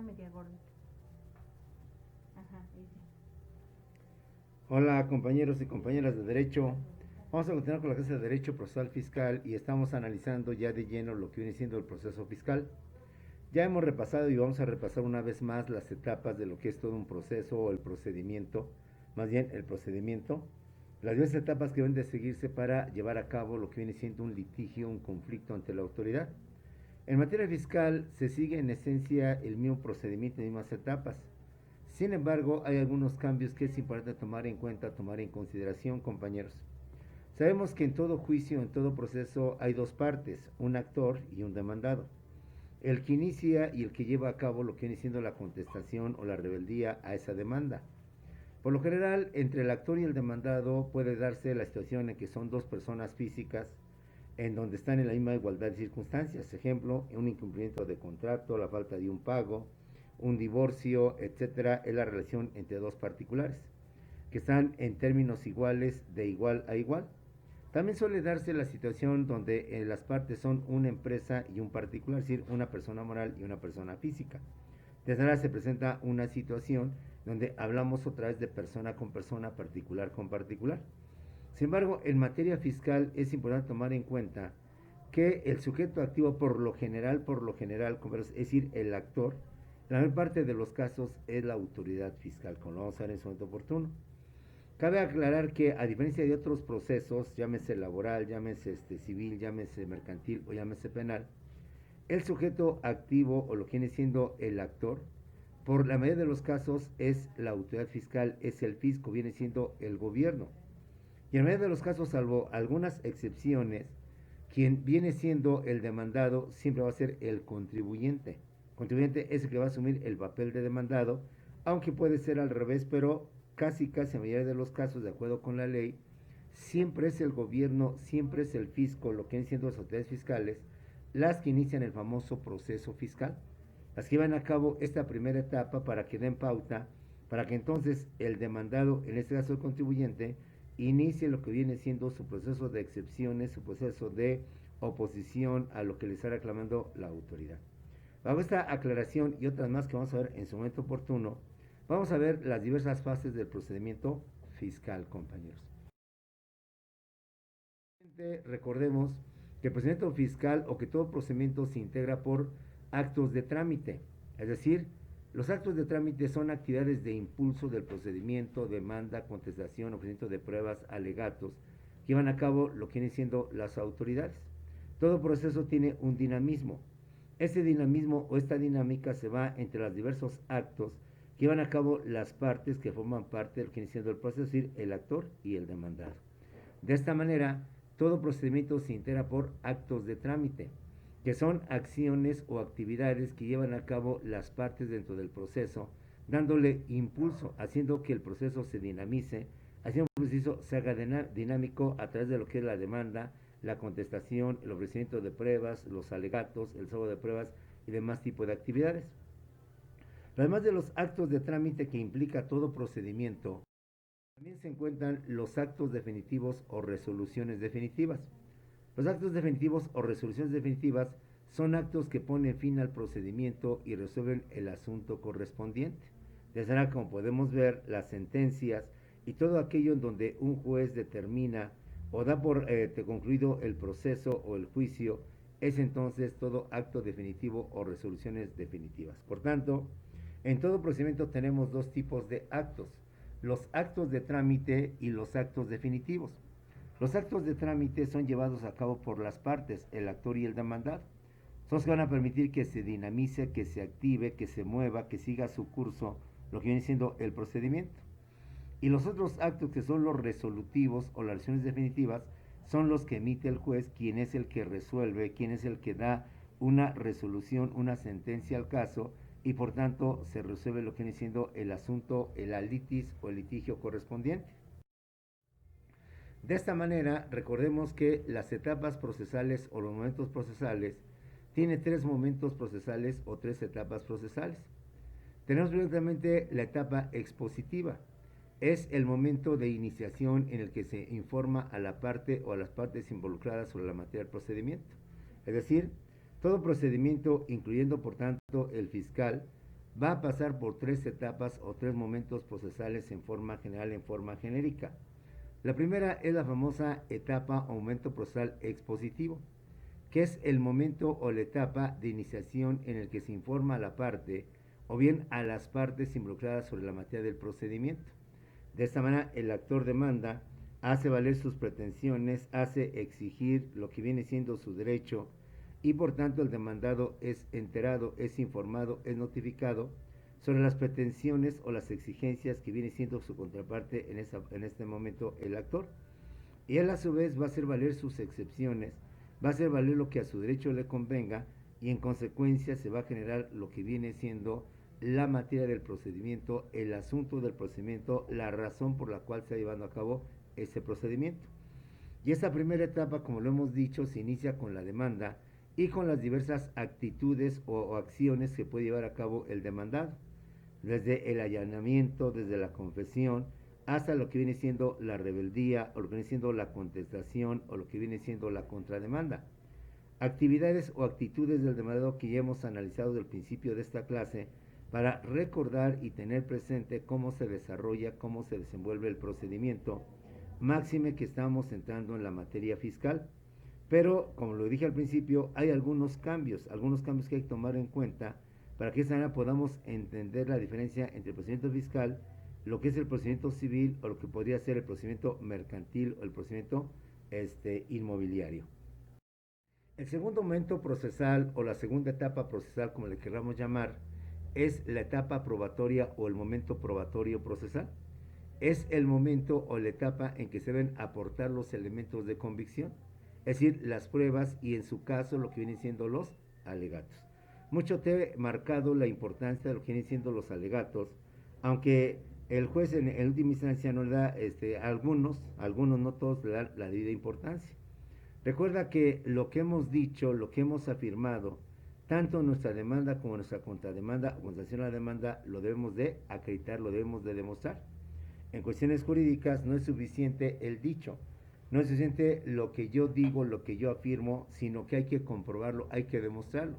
está media gordita. Ajá, ella. Hola compañeros y compañeras de Derecho. Vamos a continuar con la clase de Derecho Procesal Fiscal y estamos analizando ya de lleno lo que viene siendo el proceso fiscal. Ya hemos repasado y vamos a repasar una vez más las etapas de lo que es todo un proceso o el procedimiento, más bien el procedimiento, las diversas etapas que deben de seguirse para llevar a cabo lo que viene siendo un litigio, un conflicto ante la autoridad. En materia fiscal se sigue en esencia el mismo procedimiento en mismas etapas. Sin embargo, hay algunos cambios que es importante tomar en cuenta, tomar en consideración, compañeros. Sabemos que en todo juicio, en todo proceso, hay dos partes, un actor y un demandado. El que inicia y el que lleva a cabo lo que viene siendo la contestación o la rebeldía a esa demanda. Por lo general, entre el actor y el demandado puede darse la situación en que son dos personas físicas en donde están en la misma igualdad de circunstancias. Ejemplo, un incumplimiento de contrato, la falta de un pago, un divorcio, etcétera, es la relación entre dos particulares que están en términos iguales de igual a igual. También suele darse la situación donde las partes son una empresa y un particular, es decir, una persona moral y una persona física. Desde ahora se presenta una situación donde hablamos otra vez de persona con persona, particular con particular. Sin embargo, en materia fiscal es importante tomar en cuenta que el sujeto activo por lo general, es decir, el actor, la mayor parte de los casos es la autoridad fiscal, como lo vamos a ver en su momento oportuno. Cabe aclarar que a diferencia de otros procesos, llámese laboral, llámese civil, llámese mercantil o llámese penal, el sujeto activo o lo que viene siendo el actor, por la mayoría de los casos es la autoridad fiscal, es el fisco, viene siendo el gobierno. Y en la mayoría de los casos, salvo algunas excepciones, quien viene siendo el demandado siempre va a ser el contribuyente. El contribuyente es el que va a asumir el papel de demandado, aunque puede ser al revés, pero casi en la mayoría de los casos, de acuerdo con la ley, siempre es el gobierno, siempre es el fisco, lo que vienen siendo las autoridades fiscales, las que inician el famoso proceso fiscal, las que llevan a cabo esta primera etapa para que den pauta, para que entonces el demandado, en este caso el contribuyente, inicie lo que viene siendo su proceso de excepciones, su proceso de oposición a lo que le está reclamando la autoridad. Bajo esta aclaración y otras más que vamos a ver en su momento oportuno, vamos a ver las diversas fases del procedimiento fiscal, compañeros. Recordemos que el procedimiento fiscal o que todo procedimiento se integra por actos de trámite, es decir, los actos de trámite son actividades de impulso del procedimiento, demanda, contestación, ofrecimiento de pruebas, alegatos, que llevan a cabo lo que vienen siendo las autoridades. Todo proceso tiene un dinamismo. Ese dinamismo o esta dinámica se va entre los diversos actos que llevan a cabo las partes que forman parte de lo que viene siendo el proceso, es decir, el actor y el demandado. De esta manera, todo procedimiento se integra por actos de trámite, que son acciones o actividades que llevan a cabo las partes dentro del proceso, dándole impulso, haciendo que el proceso se dinamice, haciendo que el proceso se haga dinámico a través de lo que es la demanda, la contestación, el ofrecimiento de pruebas, los alegatos, el salvo de pruebas y demás tipos de actividades. Además de los actos de trámite que implica todo procedimiento, también se encuentran los actos definitivos o resoluciones definitivas. Los actos definitivos o resoluciones definitivas son actos que ponen fin al procedimiento y resuelven el asunto correspondiente. Desde ahora, como podemos ver, las sentencias y todo aquello en donde un juez determina o da por concluido el proceso o el juicio, es entonces todo acto definitivo o resoluciones definitivas. Por tanto, en todo procedimiento tenemos dos tipos de actos: los actos de trámite y los actos definitivos. Los actos de trámite son llevados a cabo por las partes, el actor y el demandado. Son los que van a permitir que se dinamice, que se active, que se mueva, que siga su curso, lo que viene siendo el procedimiento. Y los otros actos, que son los resolutivos o las acciones definitivas, son los que emite el juez, quien es el que resuelve, quien es el que da una resolución, una sentencia al caso, y por tanto se resuelve lo que viene siendo el asunto, el litis o el litigio correspondiente. De esta manera, recordemos que las etapas procesales o los momentos procesales tienen tres momentos procesales o tres etapas procesales. Tenemos directamente la etapa expositiva. Es el momento de iniciación en el que se informa a la parte o a las partes involucradas sobre la materia del procedimiento. Es decir, todo procedimiento, incluyendo por tanto el fiscal, va a pasar por tres etapas o tres momentos procesales en forma general, en forma genérica. La primera es la famosa etapa o momento procesal expositivo, que es el momento o la etapa de iniciación en el que se informa a la parte o bien a las partes involucradas sobre la materia del procedimiento. De esta manera, el actor demanda, hace valer sus pretensiones, hace exigir lo que viene siendo su derecho y por tanto el demandado es enterado, es informado, es notificado sobre las pretensiones o las exigencias que viene siendo su contraparte en este momento el actor. Y él a su vez va a hacer valer sus excepciones, va a hacer valer lo que a su derecho le convenga y en consecuencia se va a generar lo que viene siendo la materia del procedimiento, el asunto del procedimiento, la razón por la cual se está llevando a cabo ese procedimiento. Y esta primera etapa, como lo hemos dicho, se inicia con la demanda y con las diversas actitudes o acciones que puede llevar a cabo el demandado, desde el allanamiento, desde la confesión, hasta lo que viene siendo la rebeldía, o lo que viene siendo la contestación, o lo que viene siendo la contrademanda. Actividades o actitudes del demandado que ya hemos analizado del principio de esta clase para recordar y tener presente cómo se desarrolla, cómo se desenvuelve el procedimiento, máxime que estamos entrando en la materia fiscal. Pero, como lo dije al principio, hay algunos cambios que hay que tomar en cuenta para que de esta manera podamos entender la diferencia entre el procedimiento fiscal, lo que es el procedimiento civil o lo que podría ser el procedimiento mercantil o el procedimiento inmobiliario. El segundo momento procesal o la segunda etapa procesal, como le queramos llamar, es la etapa probatoria o el momento probatorio procesal. Es el momento o la etapa en que se deben aportar los elementos de convicción, es decir, las pruebas y en su caso lo que vienen siendo los alegatos. Mucho te he marcado la importancia de lo que vienen siendo los alegatos, aunque el juez en última instancia no le da, algunos no todos le dan la debida importancia. Recuerda que lo que hemos dicho, lo que hemos afirmado, tanto nuestra demanda como nuestra contrademanda o contestación a la demanda, lo debemos de acreditar, lo debemos de demostrar. En cuestiones jurídicas no es suficiente el dicho, no es suficiente lo que yo digo, lo que yo afirmo, sino que hay que comprobarlo, hay que demostrarlo.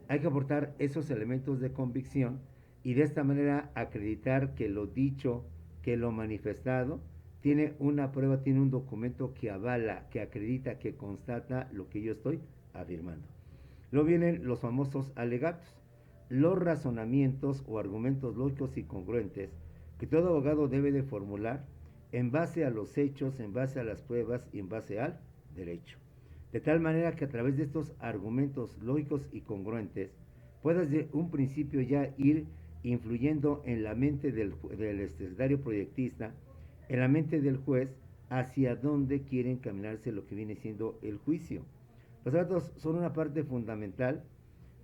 Hay que aportar esos elementos de convicción y de esta manera acreditar que lo dicho, que lo manifestado, tiene una prueba, tiene un documento que avala, que acredita, que constata lo que yo estoy afirmando. Luego vienen los famosos alegatos, los razonamientos o argumentos lógicos y congruentes que todo abogado debe de formular en base a los hechos, en base a las pruebas y en base al derecho. De tal manera que a través de estos argumentos lógicos y congruentes puedas de un principio ya ir influyendo en la mente del secretario proyectista, en la mente del juez, hacia dónde quiere encaminarse lo que viene siendo el juicio. Los datos son una parte fundamental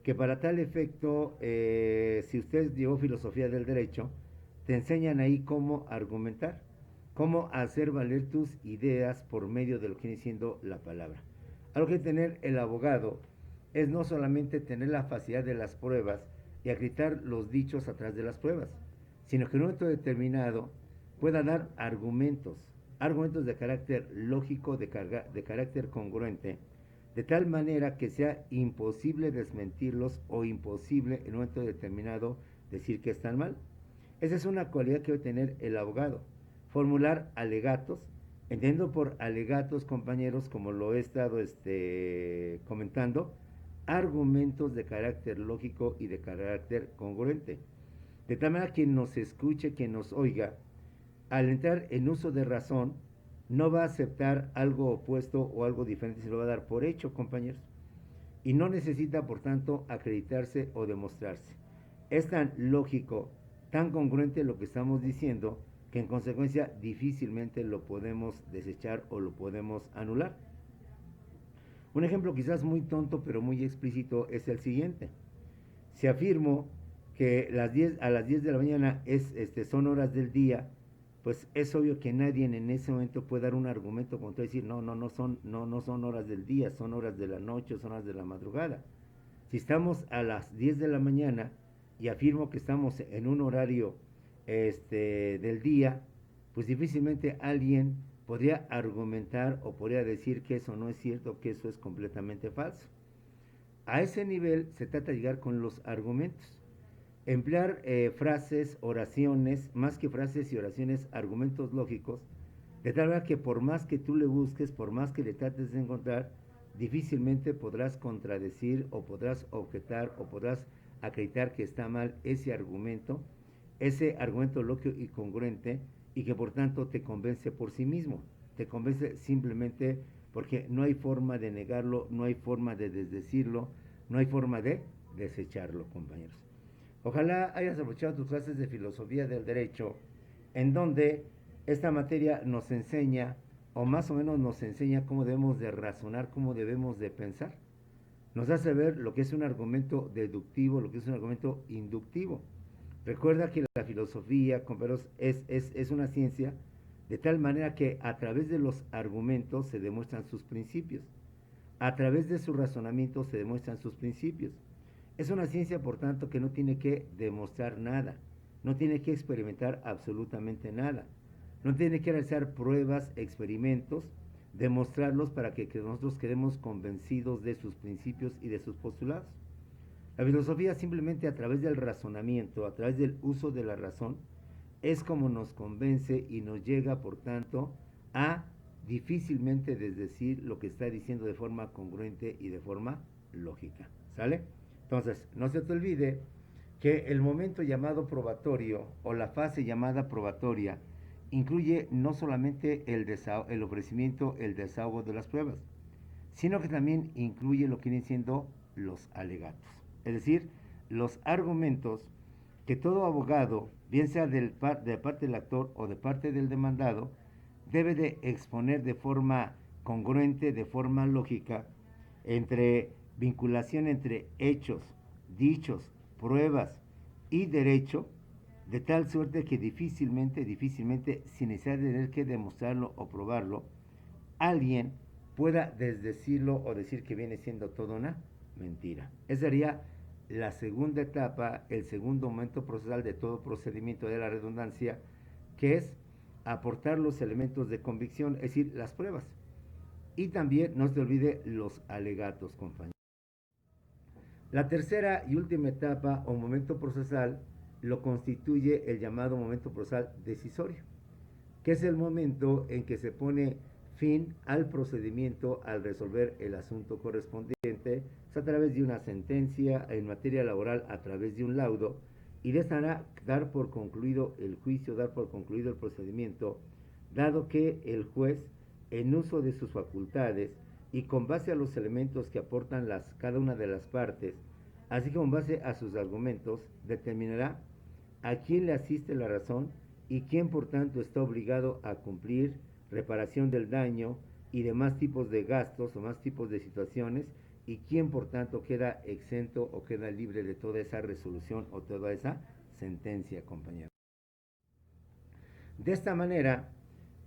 que para tal efecto, si usted llevó filosofía del derecho, te enseñan ahí cómo argumentar, cómo hacer valer tus ideas por medio de lo que viene siendo la palabra. Algo que tener el abogado es no solamente tener la facilidad de las pruebas y acreditar los dichos a través de las pruebas, sino que en un momento determinado pueda dar argumentos de carácter lógico, de carácter congruente, de tal manera que sea imposible desmentirlos o imposible en un momento determinado decir que están mal. Esa es una cualidad que debe tener el abogado, formular alegatos, entendiendo por alegatos, compañeros, como lo he estado comentando, argumentos de carácter lógico y de carácter congruente. De tal manera que quien nos escuche, quien nos oiga, al entrar en uso de razón, no va a aceptar algo opuesto o algo diferente, se lo va a dar por hecho, compañeros. Y no necesita, por tanto, acreditarse o demostrarse. Es tan lógico, tan congruente lo que estamos diciendo, que en consecuencia difícilmente lo podemos desechar o lo podemos anular. Un ejemplo quizás muy tonto pero muy explícito es el siguiente. Si afirmo que a las 10 de la mañana son horas del día, pues es obvio que nadie en ese momento puede dar un argumento contra decir no son horas del día, son horas de la noche, son horas de la madrugada. Si estamos a las 10 de la mañana y afirmo que estamos en un horario del día, pues difícilmente alguien podría argumentar o podría decir que eso no es cierto, que eso es completamente falso. A ese nivel se trata de llegar con los argumentos. Emplear frases, oraciones, más que frases y oraciones, argumentos lógicos, de tal manera que por más que tú le busques, por más que le trates de encontrar, difícilmente podrás contradecir o podrás objetar o podrás acreditar que está mal ese argumento lógico y congruente, y que por tanto te convence por sí mismo, te convence simplemente porque no hay forma de negarlo, no hay forma de desdecirlo, no hay forma de desecharlo, compañeros. Ojalá hayas aprovechado tus clases de filosofía del derecho, en donde esta materia nos enseña, o más o menos nos enseña cómo debemos de razonar, cómo debemos de pensar. Nos hace ver lo que es un argumento deductivo, lo que es un argumento inductivo. Recuerda que la filosofía, compañeros, es una ciencia de tal manera que a través de los argumentos se demuestran sus principios. A través de su razonamiento se demuestran sus principios. Es una ciencia, por tanto, que no tiene que demostrar nada, no tiene que experimentar absolutamente nada, no tiene que realizar pruebas, experimentos, demostrarlos para que nosotros quedemos convencidos de sus principios y de sus postulados. La filosofía simplemente a través del razonamiento, a través del uso de la razón, es como nos convence y nos llega, por tanto, a difícilmente desdecir lo que está diciendo de forma congruente y de forma lógica. ¿Sale? Entonces, no se te olvide que el momento llamado probatorio o la fase llamada probatoria incluye no solamente el ofrecimiento, el desahogo de las pruebas, sino que también incluye lo que vienen siendo los alegatos. Es decir, los argumentos que todo abogado, bien sea de parte del actor o de parte del demandado, debe de exponer de forma congruente, de forma lógica, entre vinculación entre hechos, dichos, pruebas y derecho, de tal suerte que difícilmente, sin necesidad de tener que demostrarlo o probarlo, alguien pueda desdecirlo o decir que viene siendo toda una mentira. Esa sería la segunda etapa, el segundo momento procesal de todo procedimiento de la redundancia, que es aportar los elementos de convicción, es decir, las pruebas. Y también no se olvide los alegatos, compañeros. La tercera y última etapa o momento procesal lo constituye el llamado momento procesal decisorio, que es el momento en que se pone fin al procedimiento al resolver el asunto correspondiente a través de una sentencia en materia laboral, a través de un laudo, y de esta manera dar por concluido el juicio, dar por concluido el procedimiento, dado que el juez, en uso de sus facultades y con base a los elementos que aportan cada una de las partes, así como en base a sus argumentos, determinará a quién le asiste la razón y quién por tanto está obligado a cumplir reparación del daño y demás tipos de gastos o más tipos de situaciones, y quién por tanto queda exento o queda libre de toda esa resolución o toda esa sentencia, compañero. De esta manera,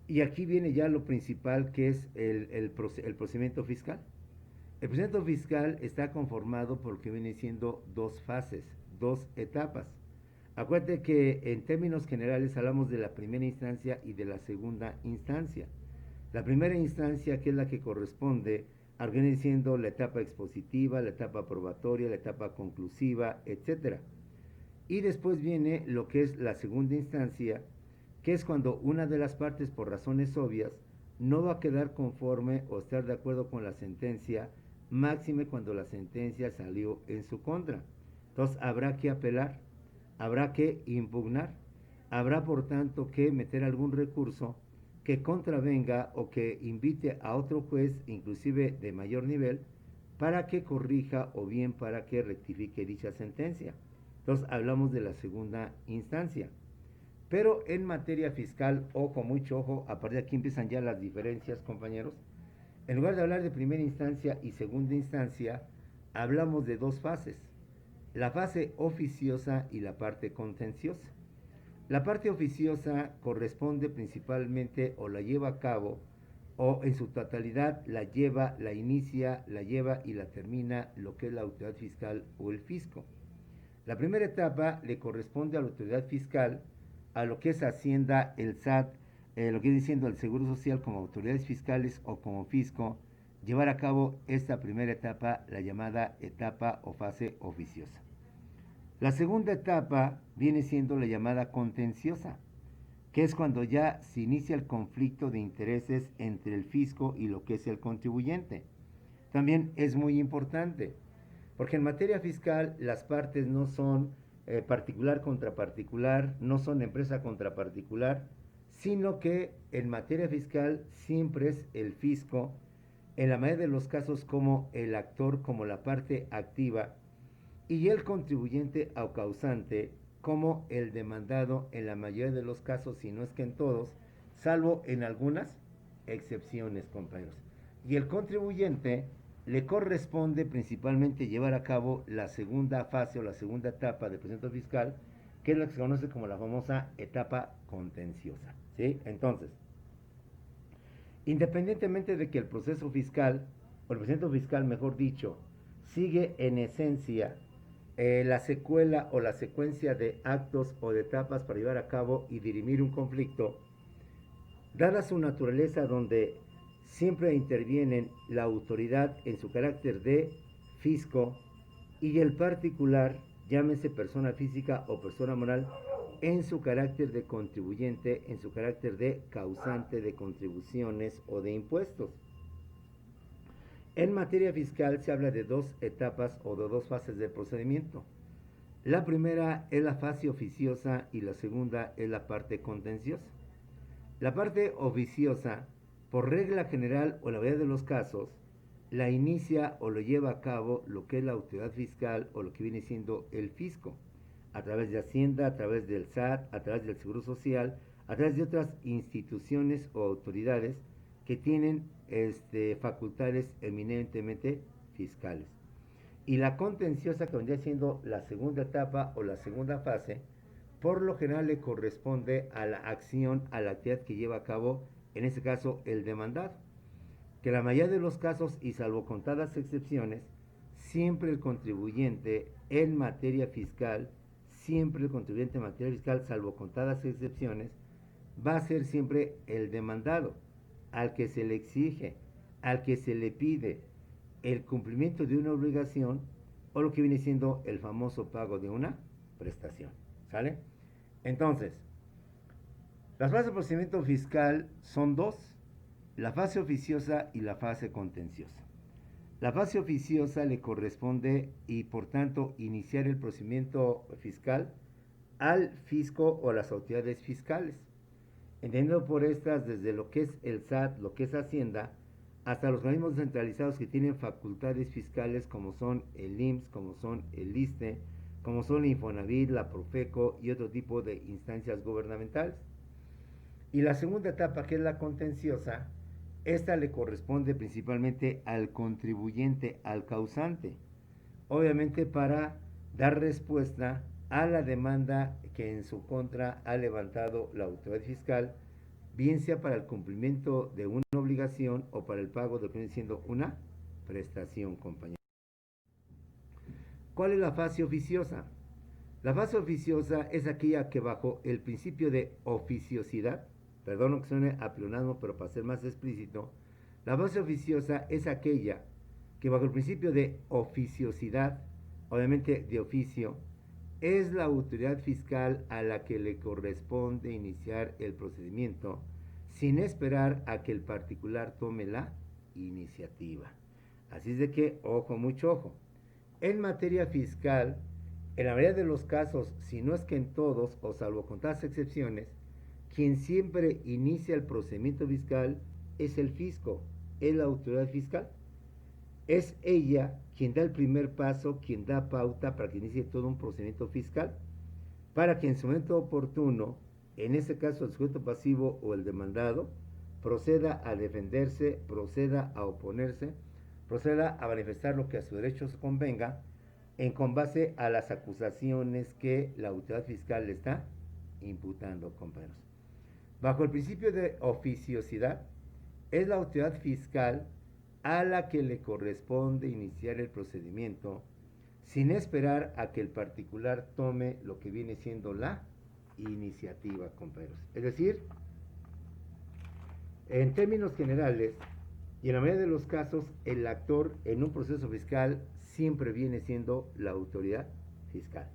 y aquí viene ya lo principal, que es el procedimiento fiscal. El procedimiento fiscal está conformado por lo que viene siendo dos fases, dos etapas. Acuérdate que en términos generales hablamos de la primera instancia y de la segunda instancia. La primera instancia, que es la que corresponde a lo que viene siendo la etapa expositiva, la etapa probatoria, la etapa conclusiva, etc. Y después viene lo que es la segunda instancia, que es cuando una de las partes, por razones obvias, no va a quedar conforme o estar de acuerdo con la sentencia, máxime cuando la sentencia salió en su contra. Entonces habrá que apelar, habrá que impugnar, habrá por tanto que meter algún recurso que contravenga o que invite a otro juez, inclusive de mayor nivel, para que corrija o bien para que rectifique dicha sentencia. Entonces hablamos de la segunda instancia. Pero en materia fiscal, ojo, mucho ojo, a partir de aquí empiezan ya las diferencias, compañeros. En lugar de hablar de primera instancia y segunda instancia, hablamos de dos fases: la fase oficiosa y la parte contenciosa. La parte oficiosa corresponde principalmente o la lleva a cabo o en su totalidad la lleva, la inicia, la lleva y la termina lo que es la autoridad fiscal o el fisco. La primera etapa le corresponde a la autoridad fiscal, a lo que es Hacienda, el SAT, lo que viene siendo el Seguro Social como autoridades fiscales o como fisco, llevar a cabo esta primera etapa, la llamada etapa o fase oficiosa. La segunda etapa viene siendo la llamada contenciosa, que es cuando ya se inicia el conflicto de intereses entre el fisco y lo que es el contribuyente. También es muy importante, porque en materia fiscal las partes no son particular contra particular, no son empresa contra particular, sino que en materia fiscal siempre es el fisco, en la mayoría de los casos como el actor, como la parte activa, y el contribuyente o causante como el demandado en la mayoría de los casos, si no es que en todos, salvo en algunas excepciones, compañeros. Y el contribuyente le corresponde principalmente llevar a cabo la segunda fase o la segunda etapa del procedimiento fiscal, que es lo que se conoce como la famosa etapa contenciosa, ¿sí? Entonces, independientemente de que el proceso fiscal, o el procedimiento fiscal, mejor dicho, sigue en esencia la secuela o la secuencia de actos o de etapas para llevar a cabo y dirimir un conflicto, dada su naturaleza donde siempre intervienen la autoridad en su carácter de fisco y el particular, llámese persona física o persona moral, en su carácter de contribuyente, en su carácter de causante de contribuciones o de impuestos. En materia fiscal se habla de dos etapas o de dos fases del procedimiento. La primera es la fase oficiosa y la segunda es la parte contenciosa. La parte oficiosa, por regla general o la mayoría de los casos, la inicia o lo lleva a cabo lo que es la autoridad fiscal o lo que viene siendo el fisco, a través de Hacienda, a través del SAT, a través del Seguro Social, a través de otras instituciones o autoridades que tienen facultades eminentemente fiscales. Y la contenciosa, que vendría siendo la segunda etapa o la segunda fase, por lo general le corresponde a la acción, a la actividad que lleva a cabo, en este caso, el demandado. Que la mayoría de los casos, y salvo contadas excepciones, siempre el contribuyente en materia fiscal, siempre el contribuyente en materia fiscal, salvo contadas excepciones, va a ser siempre el demandado, al que se le exige, al que se le pide el cumplimiento de una obligación o lo que viene siendo el famoso pago de una prestación. ¿Sale? Entonces, las fases de procedimiento fiscal son dos: la fase oficiosa y la fase contenciosa. La fase oficiosa le corresponde y por tanto iniciar el procedimiento fiscal al fisco o las autoridades fiscales, entendiendo por estas desde lo que es el SAT, lo que es Hacienda, hasta los organismos centralizados que tienen facultades fiscales como son el IMSS, como son el ISSSTE, como son la Infonavit, la Profeco y otro tipo de instancias gubernamentales. Y la segunda etapa, que es la contenciosa, esta le corresponde principalmente al contribuyente, al causante, obviamente para dar respuesta a la demanda que en su contra ha levantado la autoridad fiscal, bien sea para el cumplimiento de una obligación o para el pago de lo que viene siendo una prestación, compañero. ¿Cuál es la fase oficiosa? La fase oficiosa es aquella que bajo el principio de oficiosidad, perdón que suene a pleonasmo, pero para ser más explícito, la fase oficiosa es aquella que bajo el principio de oficiosidad, obviamente de oficio, es la autoridad fiscal a la que le corresponde iniciar el procedimiento sin esperar a que el particular tome la iniciativa. Así es de que, ojo, mucho ojo. En materia fiscal, en la mayoría de los casos, si no es que en todos, o salvo contadas excepciones, quien siempre inicia el procedimiento fiscal es el fisco, es la autoridad fiscal. Es ella quien da el primer paso, quien da pauta para que inicie todo un procedimiento fiscal, para que en su momento oportuno, en este caso el sujeto pasivo o el demandado, proceda a defenderse, proceda a oponerse, proceda a manifestar lo que a su derecho se convenga, con base a las acusaciones que la autoridad fiscal le está imputando, compañeros. Bajo el principio de oficiosidad, es la autoridad fiscal a la que le corresponde iniciar el procedimiento sin esperar a que el particular tome lo que viene siendo la iniciativa, compañeros. Es decir, en términos generales, y en la mayoría de los casos, el actor en un proceso fiscal siempre viene siendo la autoridad fiscal.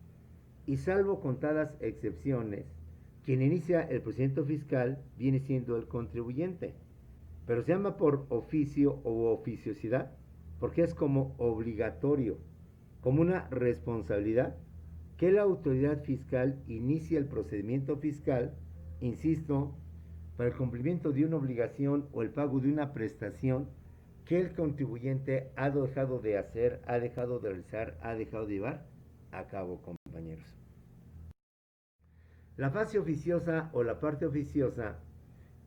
y salvo contadas excepciones, quien inicia el procedimiento fiscal viene siendo el contribuyente, pero se llama por oficio o oficiosidad porque es como obligatorio, como una responsabilidad que la autoridad fiscal inicie el procedimiento fiscal, insisto, para el cumplimiento de una obligación o el pago de una prestación que el contribuyente ha dejado de hacer, ha dejado de realizar, ha dejado de llevar a cabo, compañeros. La fase oficiosa o la parte oficiosa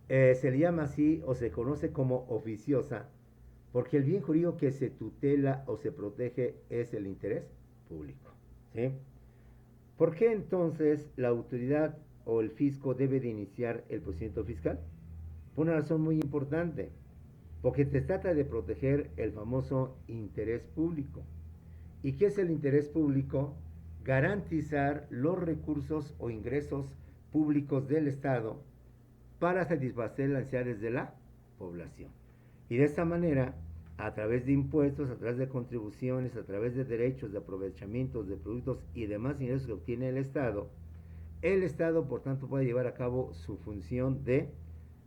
se le llama así o se conoce como oficiosa porque el bien jurídico que se tutela o se protege es el interés público. ¿Sí? ¿Por qué entonces la autoridad o el fisco debe de iniciar el procedimiento fiscal? Por una razón muy importante, porque se trata de proteger el famoso interés público. ¿Y qué es el interés público? Garantizar los recursos o ingresos públicos del Estado para satisfacer las necesidades de la población. Y de esta manera, a través de impuestos, a través de contribuciones, a través de derechos, de aprovechamientos, de productos y demás ingresos que obtiene el Estado, por tanto, puede llevar a cabo su función de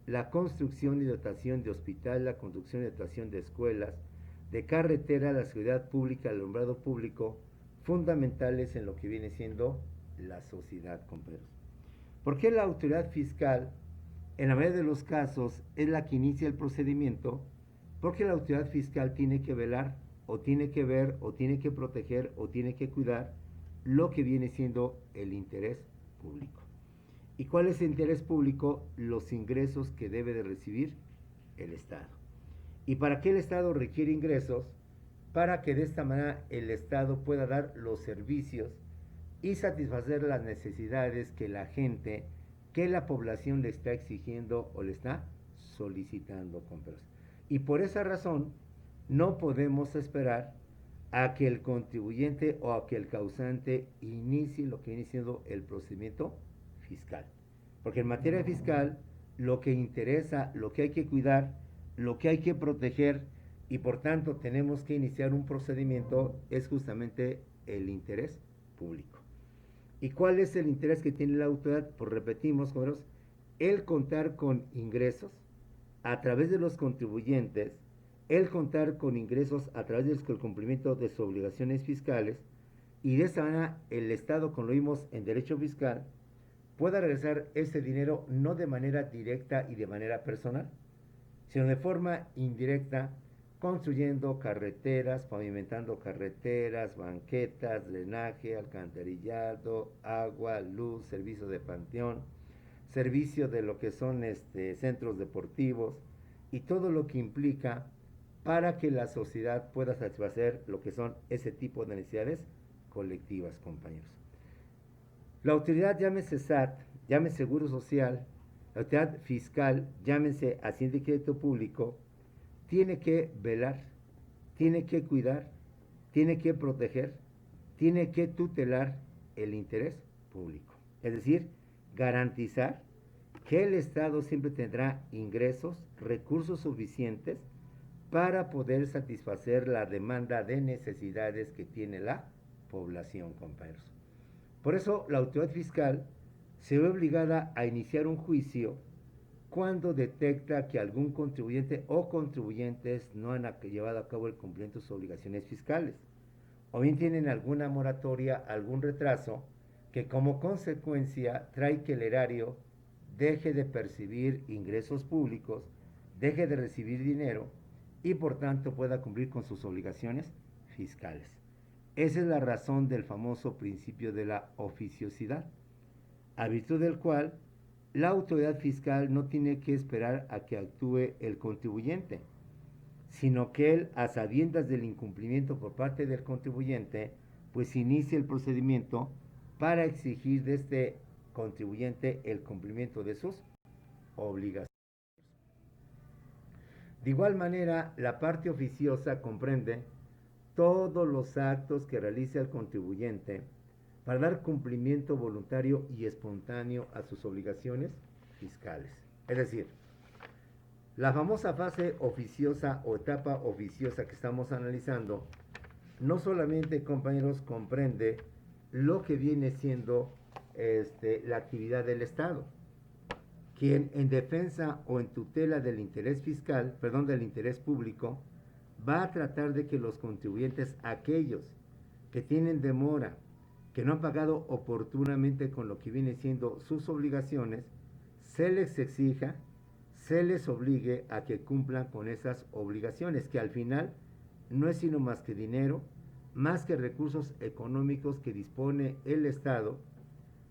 la construcción y dotación de hospitales, la construcción y dotación de escuelas, de carretera, la seguridad pública, el alumbrado público, fundamentales en lo que viene siendo la sociedad, compañeros. ¿Por qué la autoridad fiscal, en la mayoría de los casos, es la que inicia el procedimiento? Porque la autoridad fiscal tiene que velar, o tiene que ver, o tiene que proteger, o tiene que cuidar lo que viene siendo el interés público. ¿Y cuál es el interés público? Los ingresos que debe de recibir el Estado. ¿Y para qué el Estado requiere ingresos? Para que de esta manera el Estado pueda dar los servicios y satisfacer las necesidades que la gente, que la población le está exigiendo o le está solicitando, compañeros. Y por esa razón no podemos esperar a que el contribuyente o a que el causante inicie lo que viene siendo el procedimiento fiscal. Porque en materia fiscal lo que interesa, lo que hay que cuidar, lo que hay que proteger y por tanto tenemos que iniciar un procedimiento es justamente el interés público. ¿Y cuál es el interés que tiene la autoridad? Pues repetimos, compañeros, el contar con ingresos a través de los contribuyentes, el contar con ingresos a través del cumplimiento de sus obligaciones fiscales y de esa manera el Estado, como lo vimos en derecho fiscal, pueda regresar ese dinero no de manera directa y de manera personal, sino de forma indirecta, construyendo carreteras, pavimentando carreteras, banquetas, drenaje, alcantarillado, agua, luz, servicio de panteón, servicio de lo que son centros deportivos y todo lo que implica para que la sociedad pueda satisfacer lo que son ese tipo de necesidades colectivas, compañeros. La autoridad, llámese SAT, llámese Seguro Social, la autoridad fiscal, llámese Hacienda y Crédito Público, tiene que velar, tiene que cuidar, tiene que proteger, tiene que tutelar el interés público. Es decir, garantizar que el Estado siempre tendrá ingresos, recursos suficientes para poder satisfacer la demanda de necesidades que tiene la población, compañeros. Por eso la autoridad fiscal se ve obligada a iniciar un juicio cuando detecta que algún contribuyente o contribuyentes no han llevado a cabo el cumplimiento de sus obligaciones fiscales, o bien tienen alguna moratoria, algún retraso, que como consecuencia trae que el erario deje de percibir ingresos públicos, deje de recibir dinero y por tanto pueda cumplir con sus obligaciones fiscales. Esa es la razón del famoso principio de la oficiosidad, a virtud del cual la autoridad fiscal no tiene que esperar a que actúe el contribuyente, sino que él, a sabiendas del incumplimiento por parte del contribuyente, pues inicia el procedimiento para exigir de este contribuyente el cumplimiento de sus obligaciones. De igual manera, la parte oficiosa comprende todos los actos que realiza el contribuyente para dar cumplimiento voluntario y espontáneo a sus obligaciones fiscales. Es decir, la famosa fase oficiosa o etapa oficiosa que estamos analizando no solamente, compañeros, comprende lo que viene siendo la actividad del Estado, quien en defensa o en tutela del interés fiscal, perdón, del interés público, va a tratar de que los contribuyentes, aquellos que tienen demora, que no han pagado oportunamente con lo que viene siendo sus obligaciones, se les exija, se les obligue a que cumplan con esas obligaciones, que al final no es sino más que dinero, más que recursos económicos que dispone el Estado,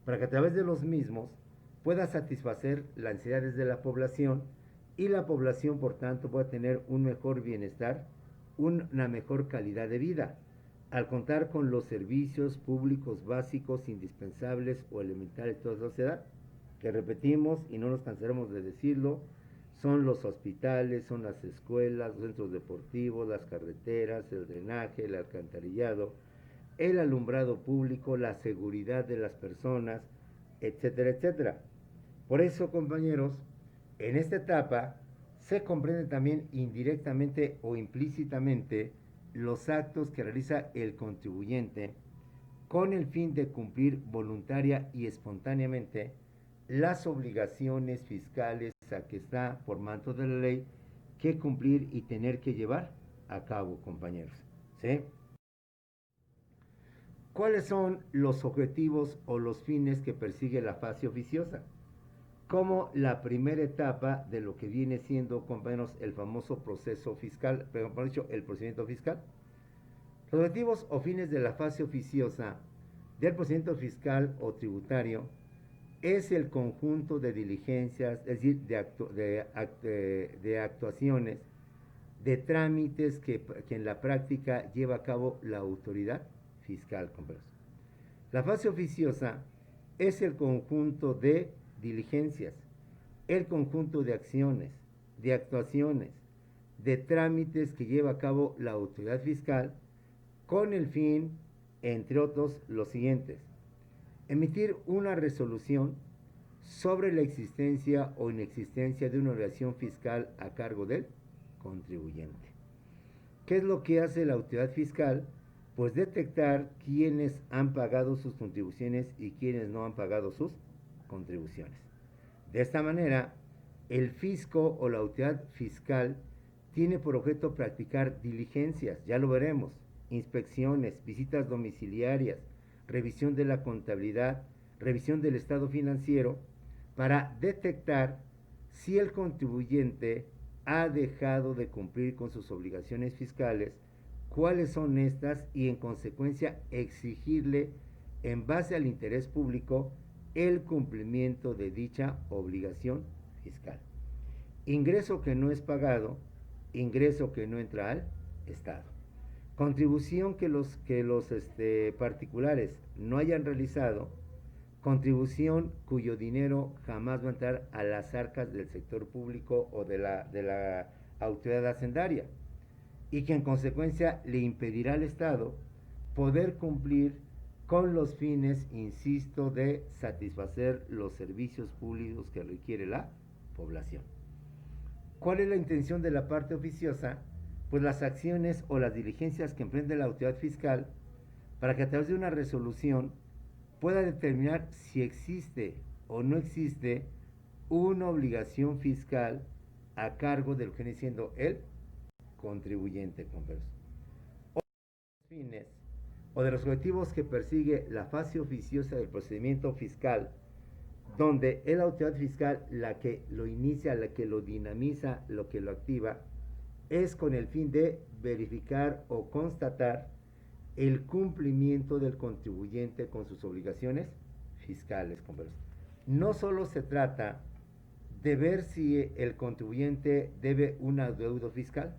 para que a través de los mismos pueda satisfacer las necesidades de la población y la población, por tanto, pueda tener un mejor bienestar, una mejor calidad de vida, al contar con los servicios públicos básicos, indispensables o elementales de toda sociedad, que repetimos y no nos cansaremos de decirlo, son los hospitales, son las escuelas, los centros deportivos, las carreteras, el drenaje, el alcantarillado, el alumbrado público, la seguridad de las personas, etcétera, etcétera. Por eso, compañeros, en esta etapa se comprende también indirectamente o implícitamente los actos que realiza el contribuyente con el fin de cumplir voluntaria y espontáneamente las obligaciones fiscales a que está por manto de la ley que cumplir y tener que llevar a cabo, compañeros. ¿Sí? ¿Cuáles son los objetivos o los fines que persigue la fase oficiosa? Como la primera etapa de lo que viene siendo, compañeros, el famoso proceso fiscal, pero por dicho, el procedimiento fiscal. Los objetivos o fines de la fase oficiosa del procedimiento fiscal o tributario es el conjunto de diligencias, es decir, de actuaciones, de trámites que en la práctica lleva a cabo la autoridad fiscal, compañeros. La fase oficiosa es el conjunto de diligencias, el conjunto de acciones, de actuaciones, de trámites que lleva a cabo la autoridad fiscal con el fin, entre otros, los siguientes: emitir una resolución sobre la existencia o inexistencia de una obligación fiscal a cargo del contribuyente. ¿Qué es lo que hace la autoridad fiscal? Pues detectar quiénes han pagado sus contribuciones y quiénes no han pagado sus contribuciones. De esta manera, el fisco o la autoridad fiscal tiene por objeto practicar diligencias, ya lo veremos, inspecciones, visitas domiciliarias, revisión de la contabilidad, revisión del estado financiero, para detectar si el contribuyente ha dejado de cumplir con sus obligaciones fiscales, cuáles son estas, y en consecuencia exigirle, en base al interés público, el cumplimiento de dicha obligación fiscal. Ingreso que no es pagado, ingreso que no entra al Estado. Contribución que los particulares no hayan realizado, contribución cuyo dinero jamás va a entrar a las arcas del sector público o de la autoridad hacendaria, y que en consecuencia le impedirá al Estado poder cumplir con los fines, insisto, de satisfacer los servicios públicos que requiere la población. ¿Cuál es la intención de la parte oficiosa? Pues las acciones o las diligencias que emprende la autoridad fiscal para que a través de una resolución pueda determinar si existe o no existe una obligación fiscal a cargo de lo que viene siendo el contribuyente, compañeros. O de los fines o de los objetivos que persigue la fase oficiosa del procedimiento fiscal, donde es la autoridad fiscal la que lo inicia, la que lo dinamiza, lo que lo activa, es con el fin de verificar o constatar el cumplimiento del contribuyente con sus obligaciones fiscales, compañeros. No solo se trata de ver si el contribuyente debe un adeudo fiscal,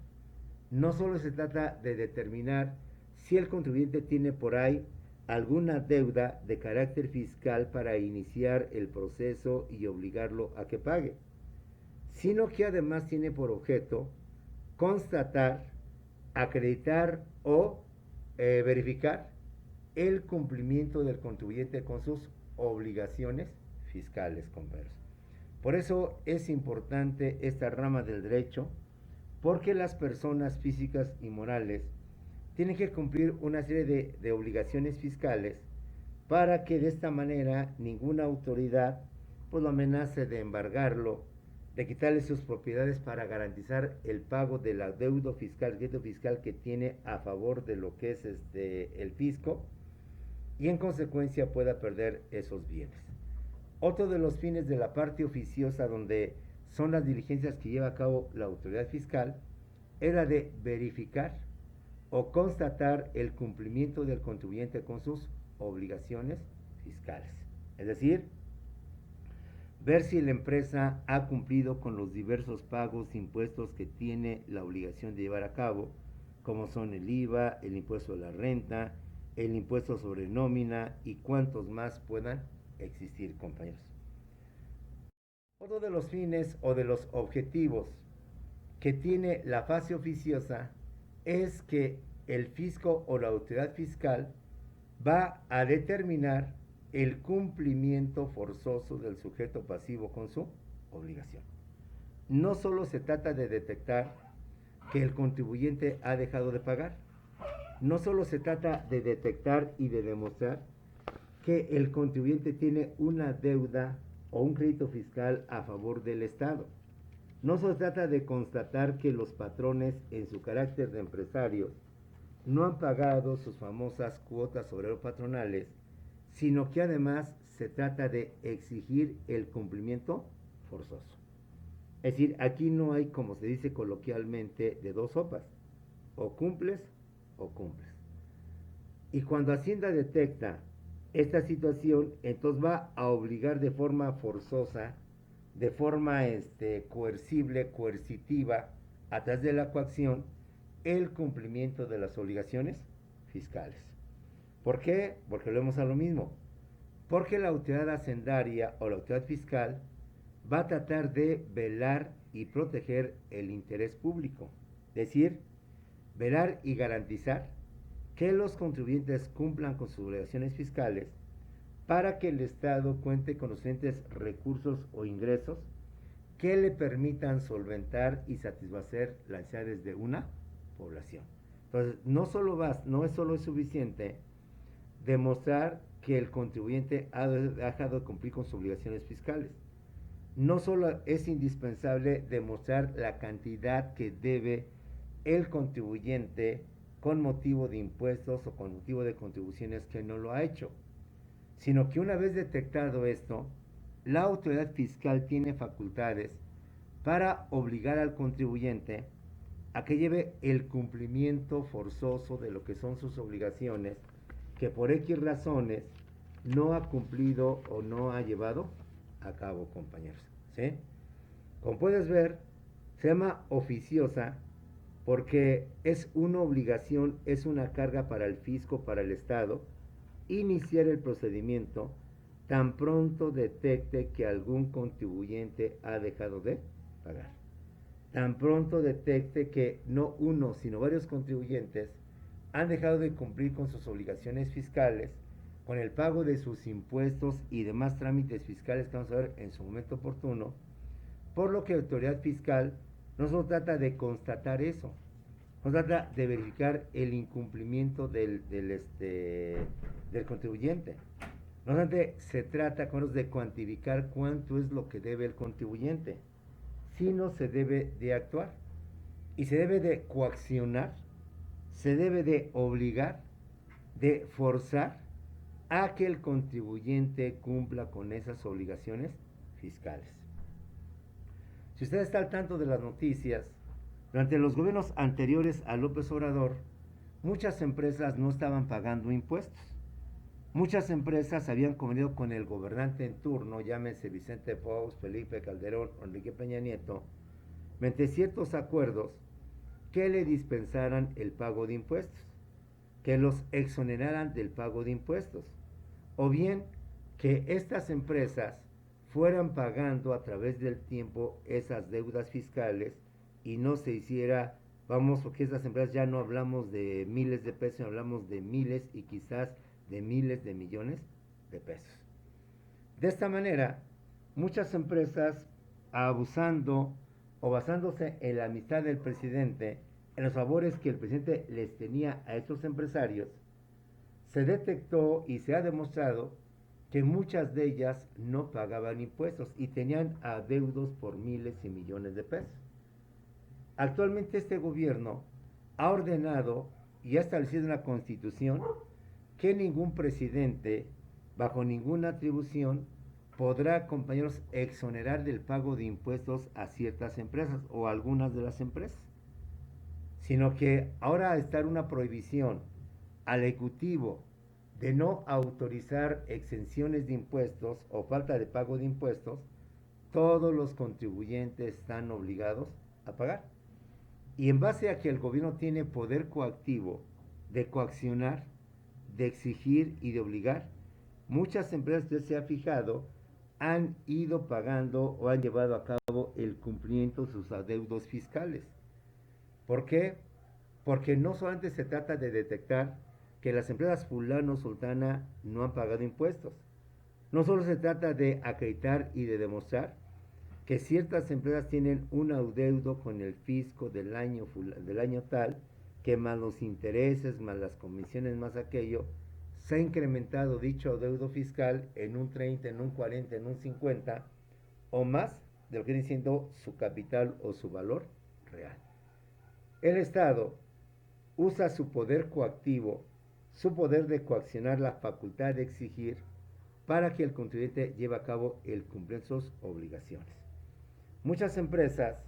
no solo se trata de determinar si el contribuyente tiene por ahí alguna deuda de carácter fiscal para iniciar el proceso y obligarlo a que pague, sino que además tiene por objeto constatar, acreditar o verificar el cumplimiento del contribuyente con sus obligaciones fiscales, compañeros. Por eso es importante esta rama del derecho, porque las personas físicas y morales tienen que cumplir una serie de obligaciones fiscales para que de esta manera ninguna autoridad pues lo amenace de embargarlo, de quitarle sus propiedades para garantizar el pago de la deuda fiscal, el crédito fiscal que tiene a favor de lo que es el fisco, y en consecuencia pueda perder esos bienes. Otro de los fines de la parte oficiosa, donde son las diligencias que lleva a cabo la autoridad fiscal, es la de verificar o constatar el cumplimiento del contribuyente con sus obligaciones fiscales. Es decir, ver si la empresa ha cumplido con los diversos pagos e impuestos que tiene la obligación de llevar a cabo, como son el IVA, el impuesto de la renta, el impuesto sobre nómina y cuantos más puedan existir, compañeros. Otro de los fines o de los objetivos que tiene la fase oficiosa es que el fisco o la autoridad fiscal va a determinar el cumplimiento forzoso del sujeto pasivo con su obligación. No solo se trata de detectar que el contribuyente ha dejado de pagar, no solo se trata de detectar y de demostrar que el contribuyente tiene una deuda o un crédito fiscal a favor del Estado. No se trata de constatar que los patrones, en su carácter de empresarios, no han pagado sus famosas cuotas obrero-patronales, sino que además se trata de exigir el cumplimiento forzoso. Es decir, aquí no hay, como se dice coloquialmente, de dos sopas. O cumples o cumples. Y cuando Hacienda detecta esta situación, entonces va a obligar de forma forzosa, de forma coercible, coercitiva, a través de la coacción, el cumplimiento de las obligaciones fiscales. ¿Por qué? Porque volvemos a lo mismo. Porque la autoridad hacendaria o la autoridad fiscal va a tratar de velar y proteger el interés público. Es decir, velar y garantizar que los contribuyentes cumplan con sus obligaciones fiscales para que el Estado cuente con los suficientes recursos o ingresos que le permitan solventar y satisfacer las necesidades de una población. Entonces, no es solo suficiente demostrar que el contribuyente ha dejado de cumplir con sus obligaciones fiscales. No solo es indispensable demostrar la cantidad que debe el contribuyente con motivo de impuestos o con motivo de contribuciones que no lo ha hecho, sino que una vez detectado esto, la autoridad fiscal tiene facultades para obligar al contribuyente a que lleve el cumplimiento forzoso de lo que son sus obligaciones, que por X razones no ha cumplido o no ha llevado a cabo, compañeros. ¿Sí? Como puedes ver, se llama oficiosa porque es una obligación, es una carga para el fisco, para el Estado, iniciar el procedimiento tan pronto detecte que algún contribuyente ha dejado de pagar. Tan pronto detecte que no uno, sino varios contribuyentes han dejado de cumplir con sus obligaciones fiscales, con el pago de sus impuestos y demás trámites fiscales que vamos a ver en su momento oportuno, por lo que la autoridad fiscal no solo trata de constatar eso, no trata de verificar el incumplimiento del contribuyente. No obstante, se trata de cuantificar cuánto es lo que debe el contribuyente, sino se debe de actuar y se debe de coaccionar, se debe de obligar, de forzar a que el contribuyente cumpla con esas obligaciones fiscales. Si usted está al tanto de las noticias, durante los gobiernos anteriores a López Obrador, muchas empresas no estaban pagando impuestos. Muchas empresas habían convenido con el gobernante en turno, llámese Vicente Fox, Felipe Calderón o Enrique Peña Nieto, mediante ciertos acuerdos que le dispensaran el pago de impuestos, que los exoneraran del pago de impuestos, o bien que estas empresas fueran pagando a través del tiempo esas deudas fiscales y no se hiciera, porque estas empresas ya no hablamos de miles de pesos, hablamos de miles y quizás de miles de millones de pesos. De esta manera, muchas empresas, abusando o basándose en la amistad del presidente, en los favores que el presidente les tenía a estos empresarios, se detectó y se ha demostrado que muchas de ellas no pagaban impuestos y tenían adeudos por miles y millones de pesos. Actualmente este gobierno ha ordenado y ha establecido en la Constitución que ningún presidente, bajo ninguna atribución, podrá, compañeros, exonerar del pago de impuestos a ciertas empresas o a algunas de las empresas, sino que ahora está una prohibición al Ejecutivo de no autorizar exenciones de impuestos o falta de pago de impuestos. Todos los contribuyentes están obligados a pagar. Y en base a que el gobierno tiene poder coactivo de coaccionar, de exigir y de obligar, muchas empresas, que se ha fijado, han ido pagando o han llevado a cabo el cumplimiento de sus adeudos fiscales. ¿Por qué? Porque no solamente se trata de detectar que las empresas fulano, sultana no han pagado impuestos. No solo se trata de acreditar y de demostrar que ciertas empresas tienen un adeudo con el fisco del año tal, que más los intereses, más las comisiones, más aquello, se ha incrementado dicho adeudo fiscal en un 30, en un 40, en un 50 o más de lo que viene siendo su capital o su valor real. El Estado usa su poder coactivo, su poder de coaccionar, la facultad de exigir, para que el contribuyente lleve a cabo el cumplir sus obligaciones. Muchas empresas,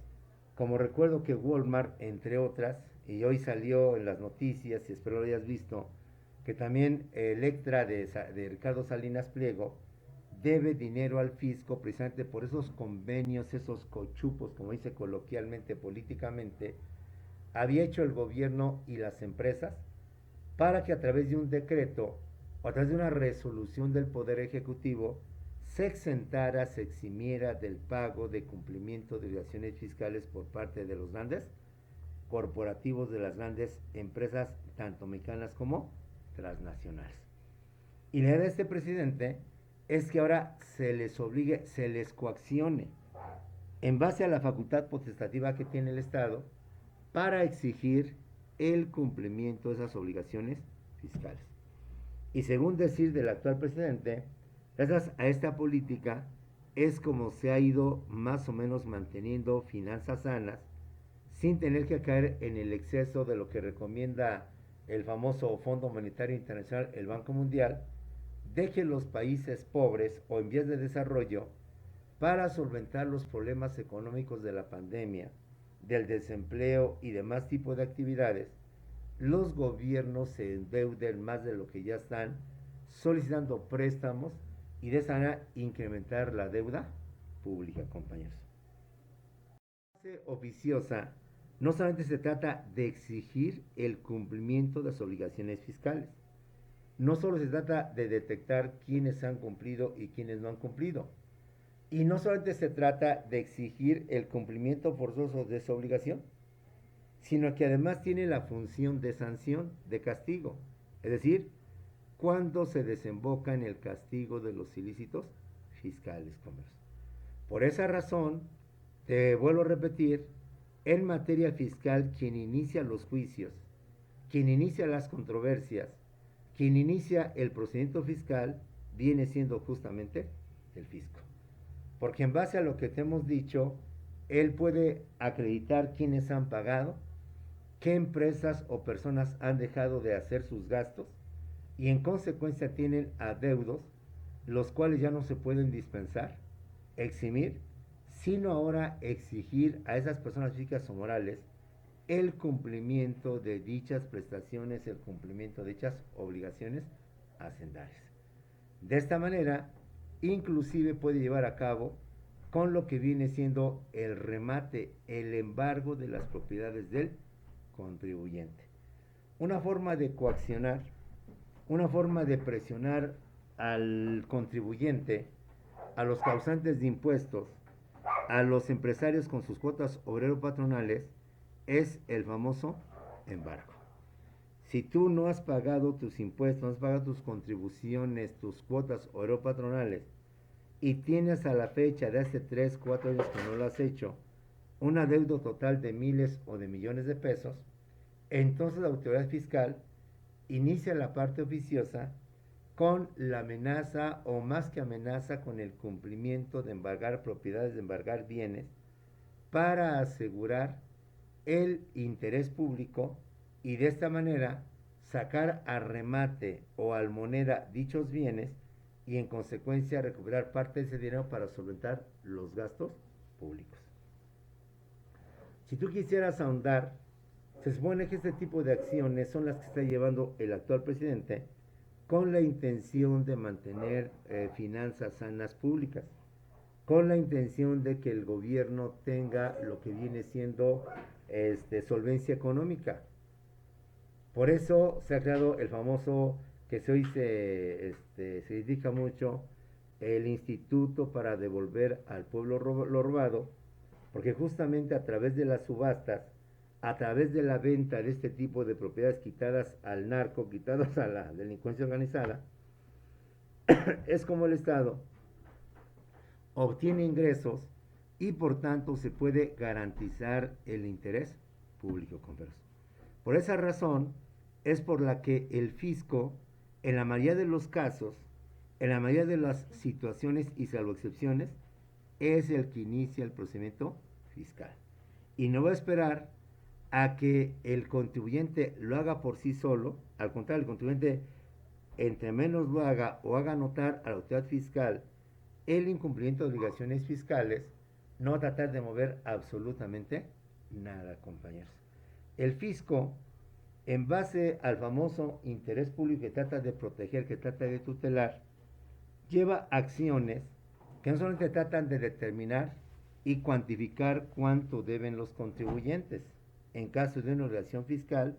como recuerdo que Walmart, entre otras, y hoy salió en las noticias, y espero lo hayas visto, que también Electra de Ricardo Salinas Pliego debe dinero al fisco precisamente por esos convenios, esos cochupos, como dice coloquialmente, políticamente, había hecho el gobierno y las empresas para que a través de un decreto o a través de una resolución del Poder Ejecutivo se exentara, se eximiera del pago de cumplimiento de obligaciones fiscales por parte de los grandes corporativos, de las grandes empresas, tanto mexicanas como transnacionales. Y la idea de este presidente es que ahora se les obligue, se les coaccione en base a la facultad potestativa que tiene el Estado para exigir el cumplimiento de esas obligaciones fiscales. Y según decir del actual presidente, gracias a esta política es como se ha ido más o menos manteniendo finanzas sanas sin tener que caer en el exceso de lo que recomienda el famoso Fondo Monetario Internacional, el Banco Mundial, de que los países pobres o en vías de desarrollo, para solventar los problemas económicos de la pandemia, del desempleo y demás tipos de actividades, los gobiernos se endeuden más de lo que ya están, solicitando préstamos y de esa manera incrementar la deuda pública, compañeros. La base oficiosa no solamente se trata de exigir el cumplimiento de las obligaciones fiscales, no solo se trata de detectar quiénes han cumplido y quiénes no han cumplido, y no solamente se trata de exigir el cumplimiento forzoso de esa obligación, sino que además tiene la función de sanción, de castigo, es decir, cuando se desemboca en el castigo de los ilícitos fiscales, compañeros. Por esa razón, te vuelvo a repetir, en materia fiscal, quien inicia los juicios, quien inicia las controversias, quien inicia el procedimiento fiscal, viene siendo justamente el fisco. Porque en base a lo que te hemos dicho, él puede acreditar quiénes han pagado, qué empresas o personas han dejado de hacer sus gastos y en consecuencia tienen adeudos, los cuales ya no se pueden dispensar, eximir, sino ahora exigir a esas personas físicas o morales el cumplimiento de dichas prestaciones, el cumplimiento de dichas obligaciones hacendarias. De esta manera, inclusive puede llevar a cabo con lo que viene siendo el remate, el embargo de las propiedades del contribuyente. Una forma de coaccionar, una forma de presionar al contribuyente, a los causantes de impuestos, a los empresarios con sus cuotas obrero-patronales, es el famoso embargo. Si tú no has pagado tus impuestos, no has pagado tus contribuciones, tus cuotas obrero-patronales, y tienes a la fecha de hace 3, 4 años que no lo has hecho, un adeudo total de miles o de millones de pesos, entonces la autoridad fiscal inicia la parte oficiosa con la amenaza o más que amenaza con el cumplimiento de embargar propiedades, de embargar bienes, para asegurar el interés público y de esta manera sacar a remate o almoneda dichos bienes y en consecuencia recuperar parte de ese dinero para solventar los gastos públicos. Si tú quisieras ahondar, se supone que este tipo de acciones son las que está llevando el actual presidente con la intención de mantener finanzas sanas públicas, con la intención de que el gobierno tenga lo que viene siendo solvencia económica. Por eso se ha creado el famoso, que hoy se indica mucho, el Instituto para devolver al pueblo lo robado, porque justamente a través de las subastas, a través de la venta de este tipo de propiedades quitadas al narco, quitadas a la delincuencia organizada, es como el Estado obtiene ingresos y por tanto se puede garantizar el interés público. Por esa razón es por la que el fisco, en la mayoría de los casos, en la mayoría de las situaciones y salvo excepciones, es el que inicia el procedimiento fiscal. Y no va a esperar a que el contribuyente lo haga por sí solo. Al contrario, el contribuyente, entre menos lo haga o haga notar a la autoridad fiscal el incumplimiento de obligaciones fiscales, no va a tratar de mover absolutamente nada, compañeros. El fisco, en base al famoso interés público que trata de proteger, que trata de tutelar, lleva acciones que no solamente tratan de determinar y cuantificar cuánto deben los contribuyentes en caso de una obligación fiscal,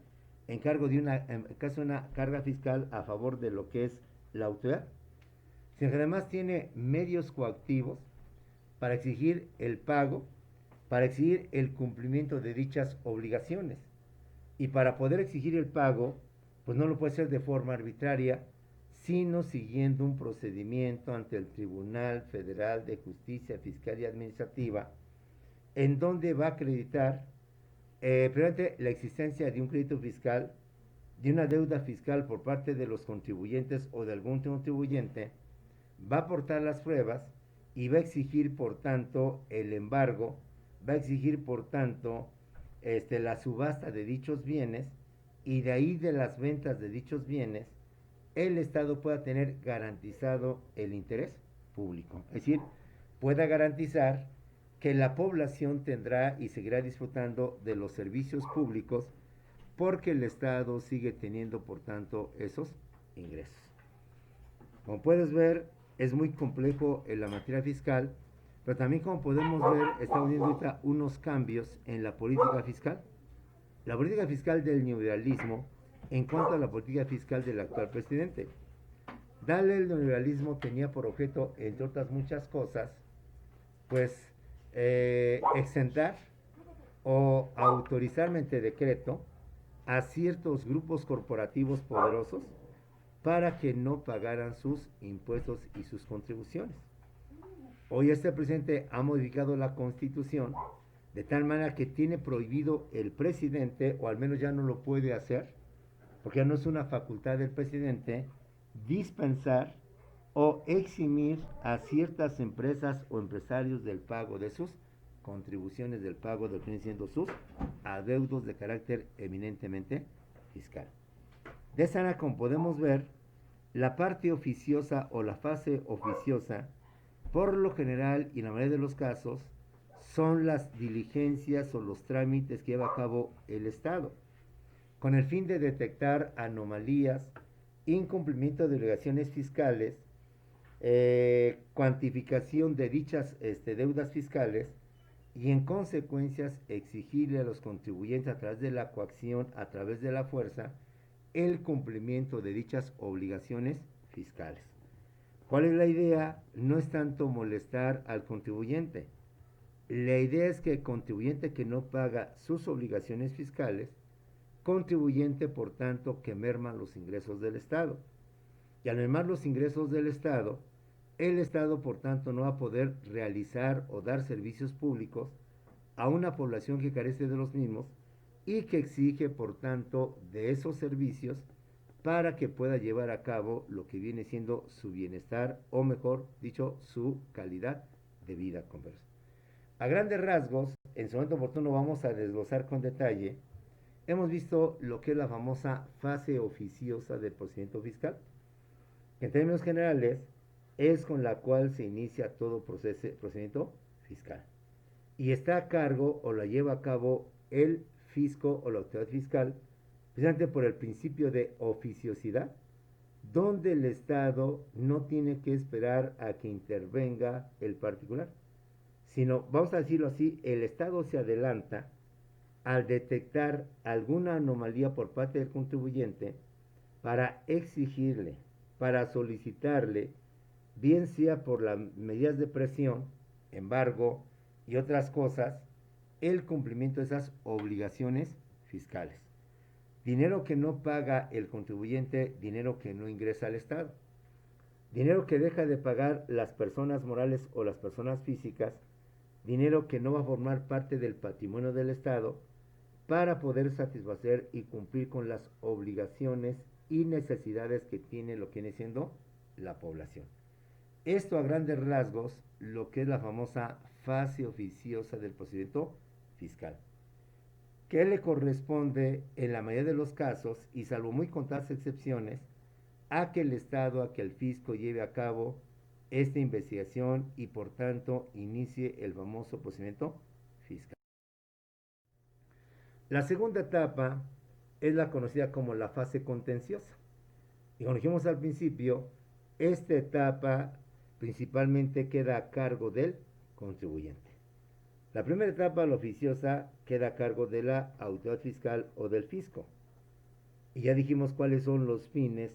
en caso de una carga fiscal a favor de lo que es la autoridad, sino que además tiene medios coactivos para exigir el pago, para exigir el cumplimiento de dichas obligaciones. Y para poder exigir el pago, pues no lo puede hacer de forma arbitraria, sino siguiendo un procedimiento ante el Tribunal Federal de Justicia Fiscal y Administrativa, en donde va a acreditar primeramente la existencia de un crédito fiscal, de una deuda fiscal por parte de los contribuyentes o de algún contribuyente, va a aportar las pruebas y va a exigir, por tanto, el embargo, va a exigir, por tanto, la subasta de dichos bienes, y de ahí de las ventas de dichos bienes, el Estado pueda tener garantizado el interés público. Es decir, pueda garantizar que la población tendrá y seguirá disfrutando de los servicios públicos porque el Estado sigue teniendo, por tanto, esos ingresos. Como puedes ver, es muy complejo en la materia fiscal, pero también, como podemos ver, estamos viendo ahorita unos cambios en la política fiscal. La política fiscal del neoliberalismo en cuanto a la política fiscal del actual presidente. Darle el neoliberalismo tenía por objeto, entre otras muchas cosas, pues exentar o autorizar mediante decreto a ciertos grupos corporativos poderosos para que no pagaran sus impuestos y sus contribuciones. Hoy este presidente ha modificado la Constitución de tal manera que tiene prohibido el presidente, o al menos ya no lo puede hacer, porque ya no es una facultad del presidente, dispensar o eximir a ciertas empresas o empresarios del pago de sus contribuciones, del pago de lo que vienen siendo sus adeudos de carácter eminentemente fiscal. De esa manera, como podemos ver, la parte oficiosa o la fase oficiosa, por lo general y en la mayoría de los casos, son las diligencias o los trámites que lleva a cabo el Estado, con el fin de detectar anomalías, incumplimiento de obligaciones fiscales, cuantificación de dichas deudas fiscales y en consecuencias exigirle a los contribuyentes a través de la coacción, a través de la fuerza, el cumplimiento de dichas obligaciones fiscales. ¿Cuál es la idea? No es tanto molestar al contribuyente. La idea es que el contribuyente que no paga sus obligaciones fiscales, contribuyente por tanto que merma los ingresos del Estado. Y al mermar los ingresos del Estado, el Estado por tanto no va a poder realizar o dar servicios públicos a una población que carece de los mismos y que exige por tanto de esos servicios para que pueda llevar a cabo lo que viene siendo su bienestar, o mejor dicho, su calidad de vida, compañeros. A grandes rasgos, en su momento oportuno vamos a desglosar con detalle. Hemos visto lo que es la famosa fase oficiosa del procedimiento fiscal, que en términos generales es con la cual se inicia todo procedimiento fiscal. Y está a cargo o la lleva a cabo el fisco o la autoridad fiscal, precisamente por el principio de oficiosidad, donde el Estado no tiene que esperar a que intervenga el particular, sino, vamos a decirlo así, el Estado se adelanta al detectar alguna anomalía por parte del contribuyente para exigirle, para solicitarle, bien sea por las medidas de presión, embargo y otras cosas, el cumplimiento de esas obligaciones fiscales. Dinero que no paga el contribuyente, dinero que no ingresa al Estado. Dinero que deja de pagar las personas morales o las personas físicas, dinero que no va a formar parte del patrimonio del Estado para poder satisfacer y cumplir con las obligaciones y necesidades que tiene lo que viene siendo la población. Esto a grandes rasgos, lo que es la famosa fase oficiosa del procedimiento fiscal, que le corresponde en la mayoría de los casos, y salvo muy contadas excepciones, a que el Estado, a que el fisco lleve a cabo esta investigación y por tanto inicie el famoso procedimiento fiscal. La segunda etapa es la conocida como la fase contenciosa. Y como dijimos al principio, esta etapa principalmente queda a cargo del contribuyente. La primera etapa, la oficiosa, queda a cargo de la autoridad fiscal o del fisco. Y ya dijimos cuáles son los fines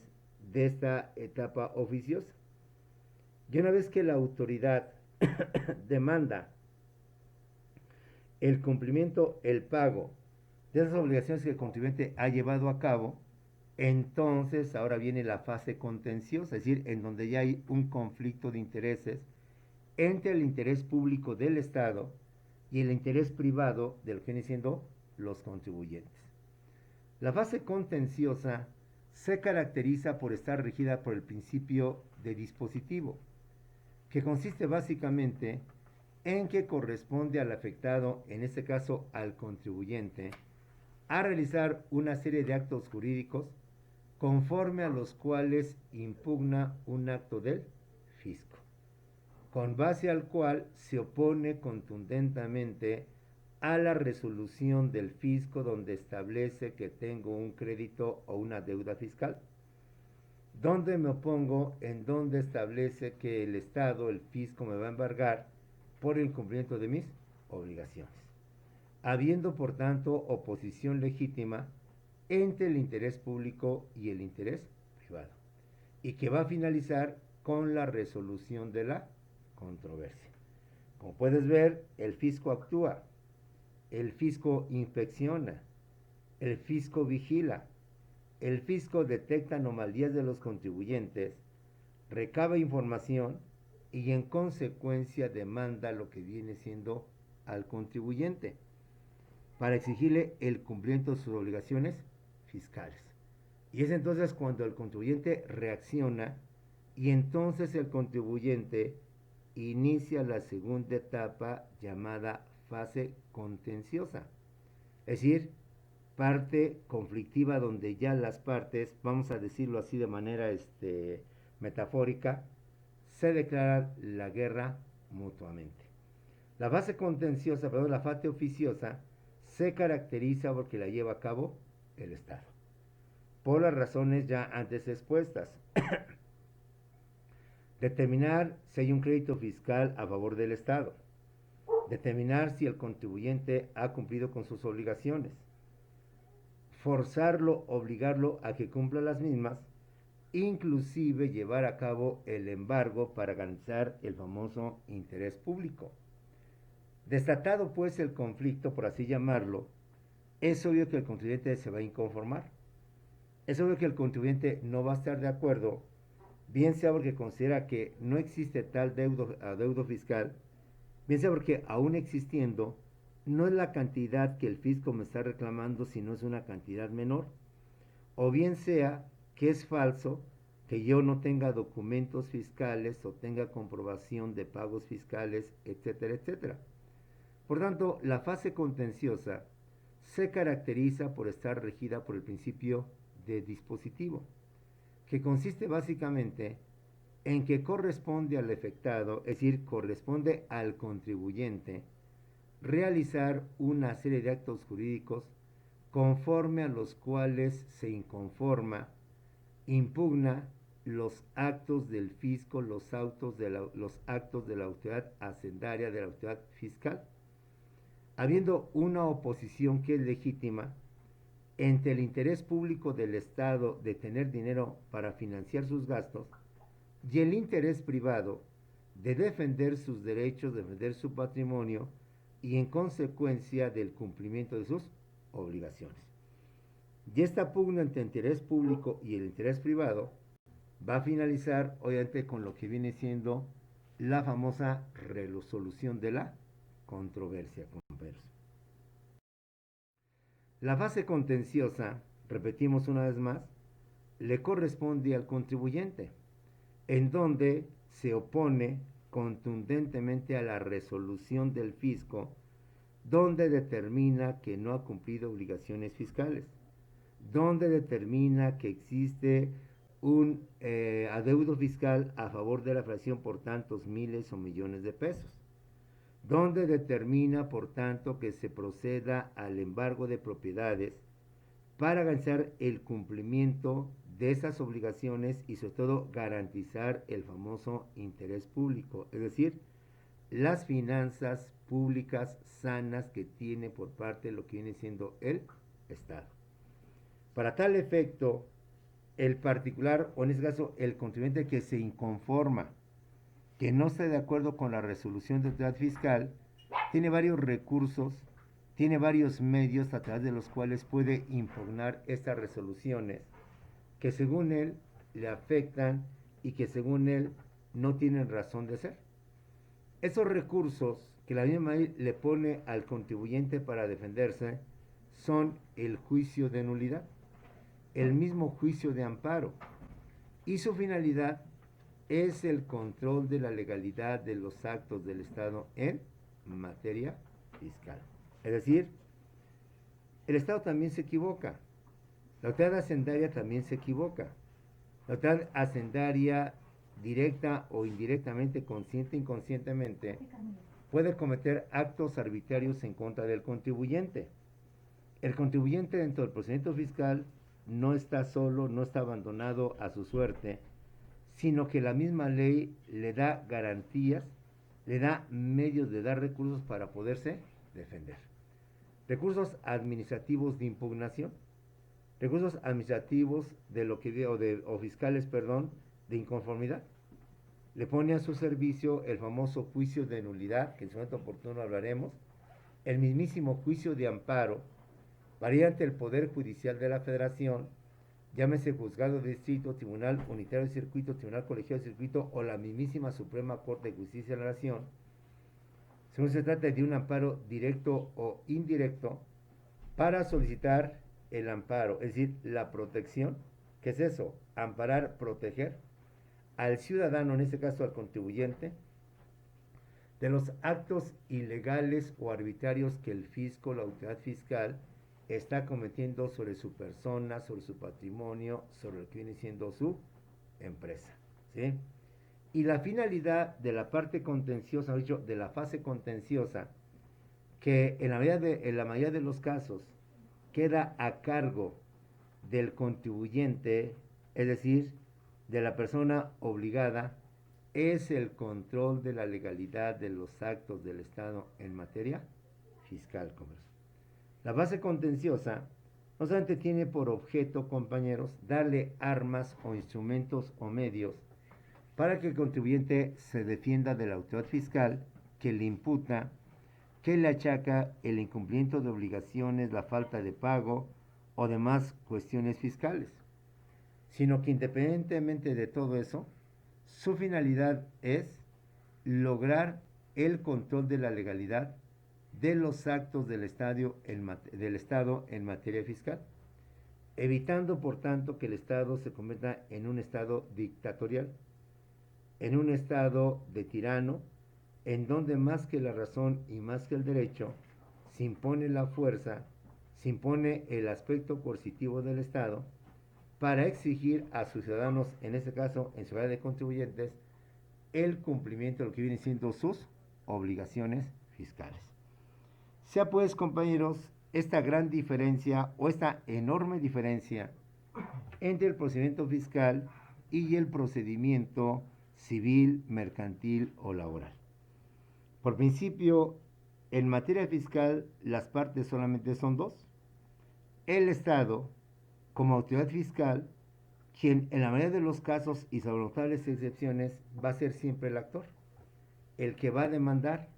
de esta etapa oficiosa. Y una vez que la autoridad demanda el cumplimiento, el pago de esas obligaciones que el contribuyente ha llevado a cabo, entonces ahora viene la fase contenciosa, es decir, en donde ya hay un conflicto de intereses entre el interés público del Estado y el interés privado de lo que vienen siendo los contribuyentes. La fase contenciosa se caracteriza por estar regida por el principio de dispositivo, que consiste básicamente en que corresponde al afectado, en este caso al contribuyente, a realizar una serie de actos jurídicos conforme a los cuales impugna un acto del fisco, con base al cual se opone contundentemente a la resolución del fisco donde establece que tengo un crédito o una deuda fiscal, donde me opongo en donde establece que el Estado, el fisco, me va a embargar por el cumplimiento de mis obligaciones, habiendo por tanto oposición legítima entre el interés público y el interés privado, y que va a finalizar con la resolución de la controversia. Como puedes ver, el fisco actúa, el fisco inspecciona, el fisco vigila, el fisco detecta anomalías de los contribuyentes, recaba información y en consecuencia demanda lo que viene siendo al contribuyente para exigirle el cumplimiento de sus obligaciones fiscales. Y es entonces cuando el contribuyente reacciona y entonces el contribuyente inicia la segunda etapa llamada fase contenciosa. Es decir, parte conflictiva donde ya las partes, vamos a decirlo así de manera metafórica, se declaran la guerra mutuamente. La fase contenciosa, perdón, la fase oficiosa, se caracteriza porque la lleva a cabo el Estado, por las razones ya antes expuestas. Determinar si hay un crédito fiscal a favor del Estado. Determinar si el contribuyente ha cumplido con sus obligaciones. Forzarlo, obligarlo a que cumpla las mismas, inclusive llevar a cabo el embargo para garantizar el famoso interés público. Desatado pues el conflicto, por así llamarlo, es obvio que el contribuyente se va a inconformar. Es obvio que el contribuyente no va a estar de acuerdo, bien sea porque considera que no existe tal adeudo fiscal, bien sea porque aún existiendo, no es la cantidad que el fisco me está reclamando, sino es una cantidad menor, o bien sea que es falso que yo no tenga documentos fiscales o tenga comprobación de pagos fiscales, etcétera, etcétera. Por tanto, la fase contenciosa se caracteriza por estar regida por el principio de dispositivo, que consiste básicamente en que corresponde al afectado, es decir, corresponde al contribuyente, realizar una serie de actos jurídicos conforme a los cuales se inconforma, impugna los actos del fisco, los actos de la autoridad hacendaria, de la autoridad fiscal. Habiendo una oposición que es legítima entre el interés público del Estado de tener dinero para financiar sus gastos y el interés privado de defender sus derechos, de defender su patrimonio y en consecuencia del cumplimiento de sus obligaciones. Y esta pugna entre el interés público y el interés privado va a finalizar obviamente con lo que viene siendo la famosa resolución de la controversia, compañeros. La fase contenciosa, repetimos una vez más, le corresponde al contribuyente, en donde se opone contundentemente a la resolución del fisco, donde determina que no ha cumplido obligaciones fiscales, donde determina que existe un adeudo fiscal a favor de la fracción por tantos miles o millones de pesos, donde determina, por tanto, que se proceda al embargo de propiedades para garantizar el cumplimiento de esas obligaciones y sobre todo garantizar el famoso interés público, es decir, las finanzas públicas sanas que tiene por parte de lo que viene siendo el Estado. Para tal efecto, el particular, o en este caso el contribuyente que se inconforma, que no está de acuerdo con la resolución de autoridad fiscal, tiene varios recursos, tiene varios medios a través de los cuales puede impugnar estas resoluciones que según él le afectan y que según él no tienen razón de ser. Esos recursos que la misma ley le pone al contribuyente para defenderse son el juicio de nulidad, el mismo juicio de amparo, y su finalidad es el control de la legalidad de los actos del Estado en materia fiscal. Es decir, el Estado también se equivoca, la autoridad hacendaria también se equivoca, la autoridad hacendaria directa o indirectamente, consciente e inconscientemente, puede cometer actos arbitrarios en contra del contribuyente. El contribuyente dentro del procedimiento fiscal no está solo, no está abandonado a su suerte, sino que la misma ley le da garantías, le da medios de dar recursos para poderse defender. Recursos administrativos de impugnación, recursos administrativos de lo que o fiscales, perdón, de inconformidad. Le pone a su servicio el famoso juicio de nulidad, que en su momento oportuno hablaremos, el mismísimo juicio de amparo, variante el Poder Judicial de la Federación, llámese juzgado de distrito, tribunal unitario de circuito, tribunal colegiado de circuito o la mismísima Suprema Corte de Justicia de la Nación, según se trata de un amparo directo o indirecto, para solicitar el amparo, es decir, la protección. ¿Qué es eso? Amparar, proteger al ciudadano, en este caso al contribuyente, de los actos ilegales o arbitrarios que el fisco, la autoridad fiscal, está cometiendo sobre su persona, sobre su patrimonio, sobre lo que viene siendo su empresa, ¿sí? Y la finalidad de la parte contenciosa, dicho, de la fase contenciosa, que en la mayoría de los casos queda a cargo del contribuyente, es decir, de la persona obligada, es el control de la legalidad de los actos del Estado en materia fiscal, comercio. La base contenciosa no solamente tiene por objeto, compañeros, darle armas o instrumentos o medios para que el contribuyente se defienda de la autoridad fiscal que le imputa, que le achaca el incumplimiento de obligaciones, la falta de pago o demás cuestiones fiscales, sino que independientemente de todo eso, su finalidad es lograr el control de la legalidad de los actos del Estado en materia fiscal. evitando por tanto que el Estado se convierta en un Estado dictatorial, en un Estado de tirano, en donde más que la razón y más que el derecho, se impone la fuerza, se impone el aspecto coercitivo del Estado para exigir a sus ciudadanos, en este caso en su área de contribuyentes, el cumplimiento de lo que vienen siendo sus obligaciones fiscales. Sea pues, compañeros, esta gran diferencia o esta enorme diferencia entre el procedimiento fiscal y el procedimiento civil, mercantil o laboral. Por principio, en materia fiscal, las partes solamente son dos. El Estado, como autoridad fiscal, quien en la mayoría de los casos y salvo notables excepciones va a ser siempre el actor, el que va a demandar,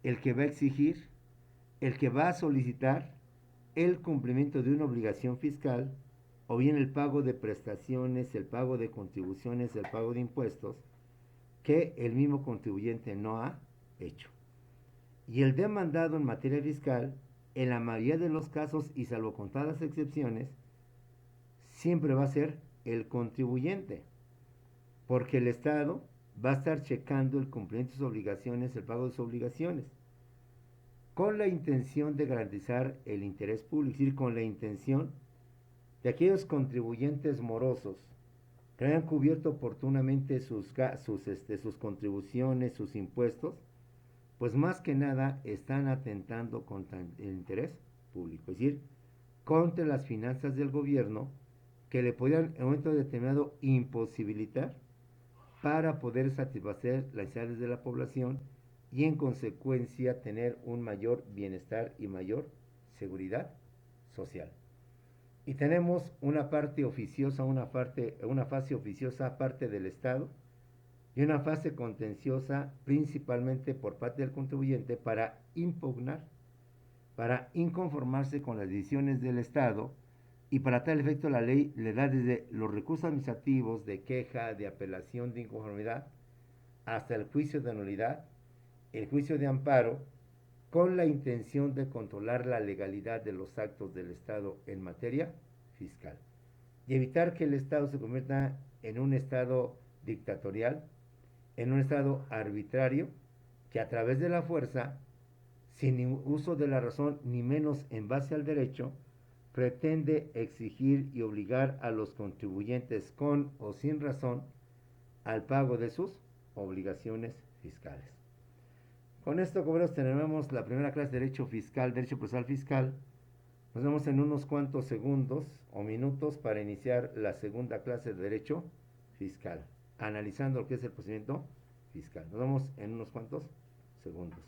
el que va a exigir, el que va a solicitar el cumplimiento de una obligación fiscal o bien el pago de prestaciones, el pago de contribuciones, el pago de impuestos que el mismo contribuyente no ha hecho. Y el demandado en materia fiscal, en la mayoría de los casos y salvo contadas excepciones, siempre va a ser el contribuyente, porque el Estado va a estar checando el cumplimiento de sus obligaciones, el pago de sus obligaciones, con la intención de garantizar el interés público, es decir, con la intención de aquellos contribuyentes morosos que hayan cubierto oportunamente sus contribuciones, sus impuestos, pues más que nada están atentando contra el interés público, es decir, contra las finanzas del gobierno que le podían en un momento determinado imposibilitar para poder satisfacer las necesidades de la población y en consecuencia tener un mayor bienestar y mayor seguridad social. Y tenemos una parte oficiosa, una fase oficiosa parte del Estado y una fase contenciosa principalmente por parte del contribuyente para impugnar, para inconformarse con las decisiones del Estado, y para tal efecto la ley le da desde los recursos administrativos de queja, de apelación, de inconformidad, hasta el juicio de nulidad, el juicio de amparo, con la intención de controlar la legalidad de los actos del Estado en materia fiscal y evitar que el Estado se convierta en un Estado dictatorial, en un Estado arbitrario, que a través de la fuerza, sin uso de la razón ni menos en base al derecho, pretende exigir y obligar a los contribuyentes con o sin razón al pago de sus obligaciones fiscales. Con esto, compañeros, terminamos la primera clase de Derecho Fiscal, Derecho Procesal Fiscal. Nos vemos en unos cuantos segundos o minutos para iniciar la segunda clase de Derecho Fiscal, analizando lo que es el procedimiento fiscal. Nos vemos en unos cuantos segundos.